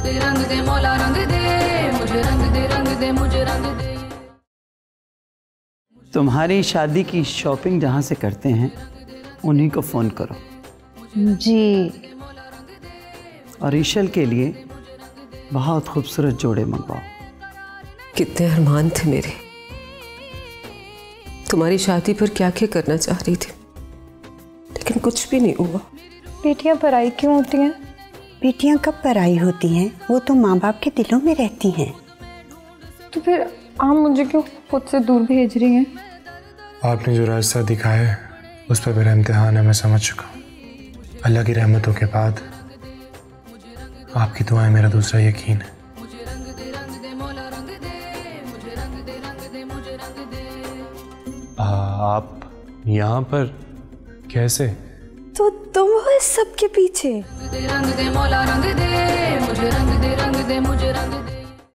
दे रंग दे मौला रंग दे, मुझे रंग दे रंग दे मुझे रंग दे। तुम्हारी शादी की शॉपिंग जहाँ से करते हैं उन्हीं को फ़ोन करो जी। और ईशल के लिए बहुत खूबसूरत जोड़े मंगवाओ। कितने अरमान थे मेरे, तुम्हारी शादी पर क्या क्या करना चाह रही थी, लेकिन कुछ भी नहीं हुआ। बेटियां पराई क्यों होती हैं? बेटियां कब पराई होती हैं? वो तो माँ बाप के दिलों में रहती हैं। तो फिर आप मुझे क्यों खुद से दूर भेज रही हैं? आपने जो रास्ता दिखाया है उस पर मेरा इम्तिहान है, मैं समझ चुका हूँ। अल्लाह की रहमतों के बाद आपकी दुआएं मेरा दूसरा यकीन है। आप यहाँ पर कैसे? तो तुम हो इस सब के पीछे? रंग दे मौला रंग दे,